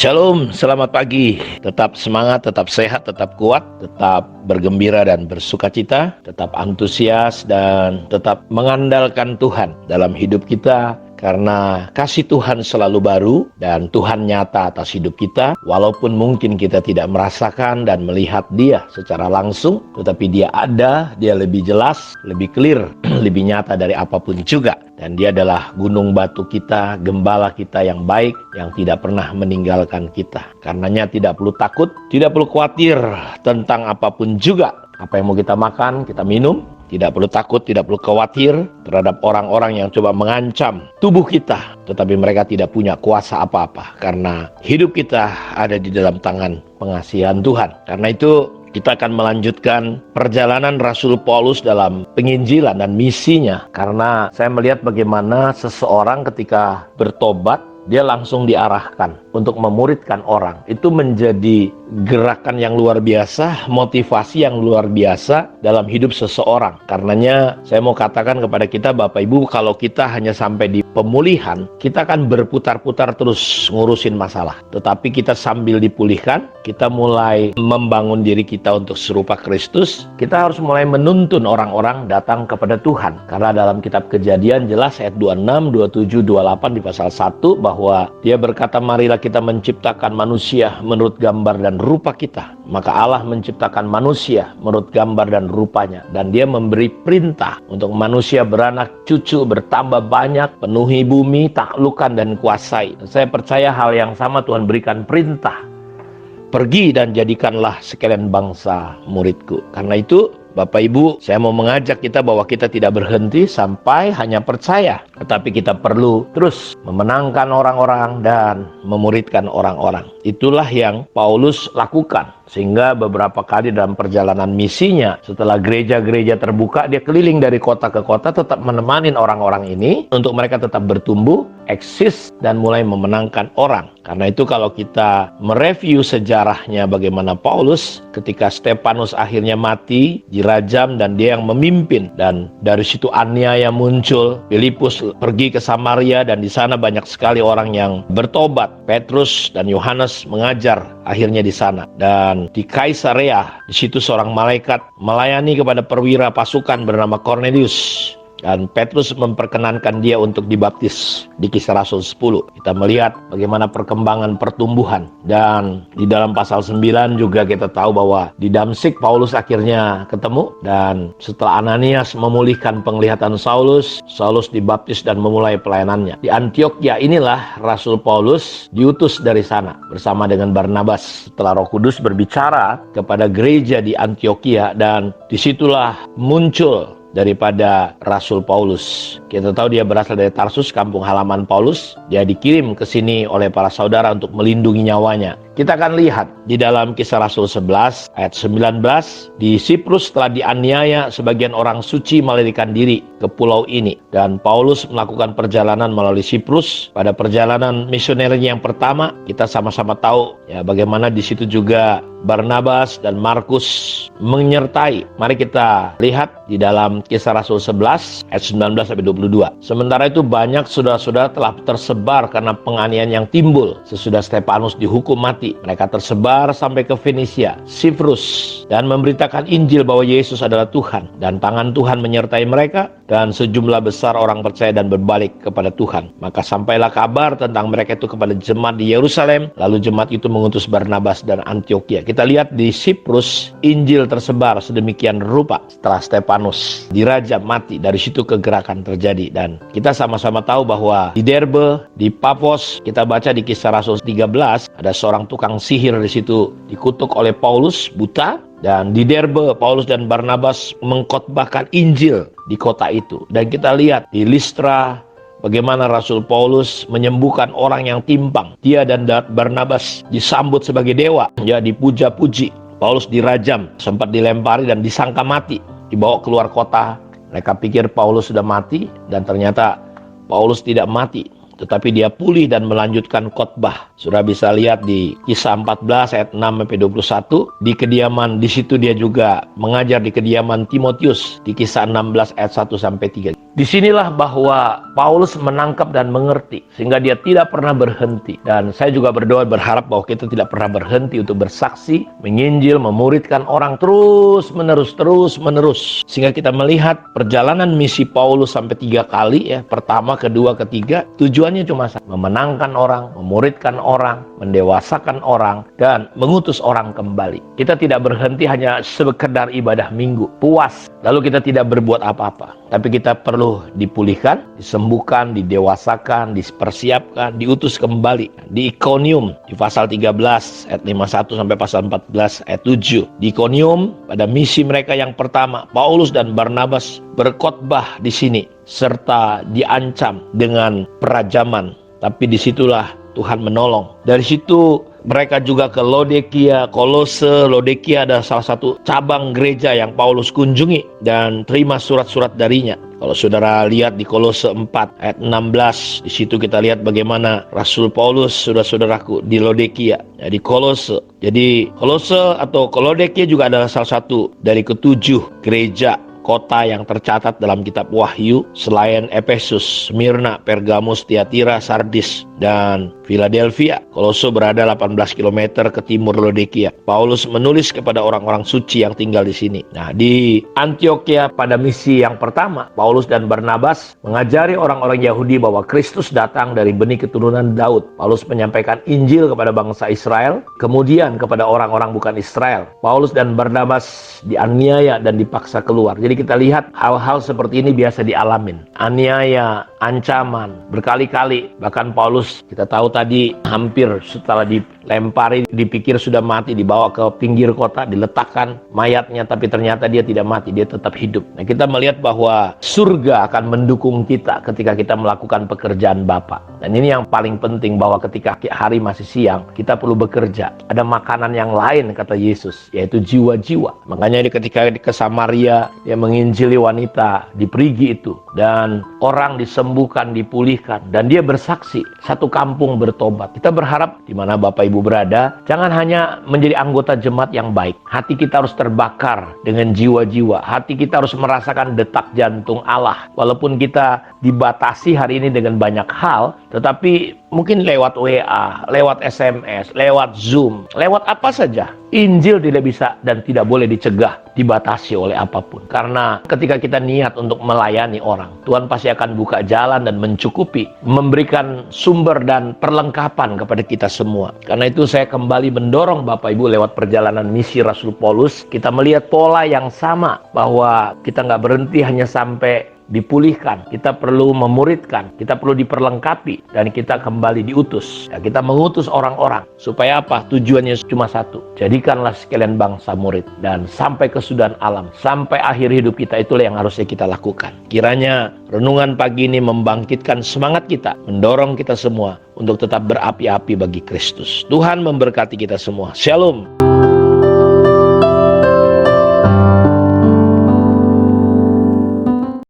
Shalom, selamat pagi. Tetap semangat, tetap sehat, tetap kuat, tetap bergembira dan bersukacita, tetap antusias dan tetap mengandalkan Tuhan dalam hidup kita. Karena kasih Tuhan selalu baru dan Tuhan nyata atas hidup kita. Walaupun mungkin kita tidak merasakan dan melihat Dia secara langsung, tetapi Dia ada, Dia lebih jelas, lebih clear, lebih nyata dari apapun juga. Dan Dia adalah gunung batu kita, gembala kita yang baik, yang tidak pernah meninggalkan kita. Karenanya tidak perlu takut, tidak perlu khawatir tentang apapun juga. Apa yang mau kita makan, kita minum. Tidak perlu takut, tidak perlu khawatir terhadap orang-orang yang coba mengancam tubuh kita. Tetapi mereka tidak punya kuasa apa-apa. Karena hidup kita ada di dalam tangan pengasihan Tuhan. Karena itu kita akan melanjutkan perjalanan Rasul Paulus dalam penginjilan dan misinya. Karena saya melihat bagaimana seseorang ketika bertobat, dia langsung diarahkan untuk memuridkan orang. Itu menjadi gerakan yang luar biasa, motivasi yang luar biasa dalam hidup seseorang. Karenanya saya mau katakan kepada kita Bapak Ibu, kalau kita hanya sampai di pemulihan, kita akan berputar-putar terus ngurusin masalah. Tetapi kita sambil dipulihkan, kita mulai membangun diri kita untuk serupa Kristus. Kita harus mulai menuntun orang-orang datang kepada Tuhan. Karena dalam kitab Kejadian jelas ayat 26, 27, 28 di pasal 1 bahwa Dia berkata, marilah kita menciptakan manusia menurut gambar dan rupa kita. Maka Allah menciptakan manusia menurut gambar dan rupanya. Dan Dia memberi perintah untuk manusia beranak cucu, bertambah banyak, penuhi bumi, taklukkan dan kuasai. Saya percaya hal yang sama Tuhan berikan perintah. Pergi dan jadikanlah sekalian bangsa muridku. Karena itu Bapak Ibu, saya mau mengajak kita bahwa kita tidak berhenti sampai hanya percaya. Tetapi kita perlu terus memenangkan orang-orang dan memuridkan orang-orang. Itulah yang Paulus lakukan. Sehingga beberapa kali dalam perjalanan misinya, setelah gereja-gereja terbuka, dia keliling dari kota ke kota tetap menemani orang-orang ini untuk mereka tetap bertumbuh, eksis, dan mulai memenangkan orang. Karena itu kalau kita mereview sejarahnya bagaimana Paulus ketika Stefanus akhirnya mati, dirajam dan dia yang memimpin. Dan dari situ aniaya muncul, Filipus pergi ke Samaria dan di sana banyak sekali orang yang bertobat. Petrus dan Yohanes mengajar akhirnya di sana. Dan di Kaisarea, di situ seorang malaikat melayani kepada perwira pasukan bernama Cornelius. Dan Petrus memperkenankan dia untuk dibaptis di Kisah Rasul 10. Kita melihat bagaimana perkembangan pertumbuhan. Dan di dalam pasal 9 juga kita tahu bahwa di Damsik Paulus akhirnya ketemu. Dan setelah Ananias memulihkan penglihatan Saulus, Saulus dibaptis dan memulai pelayanannya. Di Antioquia inilah Rasul Paulus diutus dari sana bersama dengan Barnabas. Setelah Roh Kudus berbicara kepada gereja di Antioquia, dan disitulah muncul daripada Rasul Paulus. Kita tahu dia berasal dari Tarsus, kampung halaman Paulus. Dia dikirim ke sini oleh para saudara untuk melindungi nyawanya. Kita akan lihat di dalam Kisah Rasul 11 ayat 19, di Siprus telah dianiaya sebagian orang suci melarikan diri ke pulau ini. Dan Paulus melakukan perjalanan melalui Siprus. Pada perjalanan misionernya yang pertama, kita sama-sama tahu ya bagaimana di situ juga Barnabas dan Markus menyertai. Mari kita lihat di dalam Kisah Rasul 11 ayat 19 sampai 22. Sementara itu banyak saudara-saudara telah tersebar karena penganiayaan yang timbul sesudah Stefanus dihukum mati. Mereka tersebar sampai ke Fenisia, Siprus, dan memberitakan Injil bahwa Yesus adalah Tuhan. Dan tangan Tuhan menyertai mereka, dan sejumlah besar orang percaya dan berbalik kepada Tuhan. Maka sampailah kabar tentang mereka itu kepada jemaat di Yerusalem. Lalu jemaat itu mengutus Barnabas dan Antioquia. Kita lihat di Siprus, Injil tersebar sedemikian rupa setelah Stefanus dirajam mati. Dari situ kegerakan terjadi. Dan kita sama-sama tahu bahwa di Derbe, di Paphos, kita baca di Kisah Rasul 13, ada seorang tukang sihir di situ dikutuk oleh Paulus, buta. Dan di Derbe, Paulus dan Barnabas mengkhotbahkan Injil di kota itu. Dan kita lihat di Listra, bagaimana Rasul Paulus menyembuhkan orang yang timpang. Dia dan Barnabas disambut sebagai dewa, ya dipuja-puji. Paulus dirajam, sempat dilempari dan disangka mati. Dibawa keluar kota. Mereka pikir Paulus sudah mati, dan ternyata Paulus tidak mati. tetapi dia pulih dan melanjutkan khotbah. Sudah bisa lihat di Kisah 14 ayat 6-21. Di kediaman, di situ dia juga mengajar di kediaman Timotius di Kisah 16 ayat 1-3. Disinilah bahwa Paulus menangkap dan mengerti sehingga dia tidak pernah berhenti. Dan saya juga berdoa berharap bahwa kita tidak pernah berhenti untuk bersaksi, menginjil, memuridkan orang terus menerus. Sehingga kita melihat perjalanan misi Paulus sampai 3 kali ya. Pertama, kedua, ketiga. Tujuannya cuma satu, memenangkan orang, memuridkan orang, mendewasakan orang, dan mengutus orang kembali. Kita tidak berhenti hanya sekedar ibadah minggu, puas, lalu kita tidak berbuat apa-apa. Tapi kita perlu dipulihkan, disembuhkan, didewasakan, dipersiapkan, diutus kembali. Di Iconium, di pasal 13 ayat 51 sampai pasal 14 ayat 7. Di Iconium, pada misi mereka yang pertama, Paulus dan Barnabas berkhotbah di sini, serta diancam dengan perajaman. Tapi disitulah Tuhan menolong. Dari situ mereka juga ke Laodikia, Kolose. Laodikia ada salah satu cabang gereja yang Paulus kunjungi dan terima surat-surat darinya. Kalau saudara lihat di Kolose 4 ayat 16, di situ kita lihat bagaimana Rasul Paulus, saudara-saudaraku, di Laodikia, ya, di Kolose. Jadi Kolose atau Laodikia juga adalah salah satu dari ke-7 gereja kota yang tercatat dalam kitab Wahyu selain Efesus, Smyrna, Pergamus, Tiatira, Sardis, dan Philadelphia. Kolose berada 18 km ke timur Laodikia. Paulus menulis kepada orang-orang suci yang tinggal di sini. Nah, di Antioquia pada misi yang pertama, Paulus dan Barnabas mengajari orang-orang Yahudi bahwa Kristus datang dari benih keturunan Daud. Paulus menyampaikan Injil kepada bangsa Israel, kemudian kepada orang-orang bukan Israel. Paulus dan Barnabas dianiaya dan dipaksa keluar. Jadi kita lihat hal-hal seperti ini biasa dialamin. Aniaya, ancaman, berkali-kali. Bahkan Paulus, kita tahu tadi, hampir setelah dilempari, dipikir sudah mati, dibawa ke pinggir kota, diletakkan mayatnya, tapi ternyata dia tidak mati, dia tetap hidup. Nah, kita melihat bahwa surga akan mendukung kita ketika kita melakukan pekerjaan Bapa. Dan ini yang paling penting, bahwa ketika hari masih siang, kita perlu bekerja. Ada makanan yang lain, kata Yesus, yaitu jiwa-jiwa. Makanya ketika ke Samaria, dia menginjili wanita di Perigi itu, dan orang disembuhkan, dipulihkan, dan dia bersaksi, satu kampung bertobat. Kita berharap di mana Bapak Ibu berada, jangan hanya menjadi anggota jemaat yang baik. Hati kita harus terbakar dengan jiwa-jiwa. Hati kita harus merasakan detak jantung Allah. Walaupun kita dibatasi hari ini dengan banyak hal, tetapi mungkin lewat WA, lewat SMS, lewat Zoom, lewat apa saja, Injil tidak bisa dan tidak boleh dicegah, dibatasi oleh apapun. Karena ketika kita niat untuk melayani orang, Tuhan pasti akan buka jalan dan mencukupi, memberikan sumber dan perlengkapan kepada kita semua. Karena itu saya kembali mendorong Bapak Ibu lewat perjalanan misi Rasul Paulus, kita melihat pola yang sama, bahwa kita nggak berhenti hanya sampai dipulihkan, kita perlu memuridkan, kita perlu diperlengkapi, dan kita kembali diutus. Ya, kita mengutus orang-orang supaya apa? Tujuannya cuma satu, jadikanlah sekalian bangsa murid, dan sampai kesudahan alam, sampai akhir hidup kita. Itulah yang harusnya kita lakukan. Kiranya renungan pagi ini membangkitkan semangat kita, mendorong kita semua untuk tetap berapi-api bagi Kristus. Tuhan memberkati kita semua. Shalom.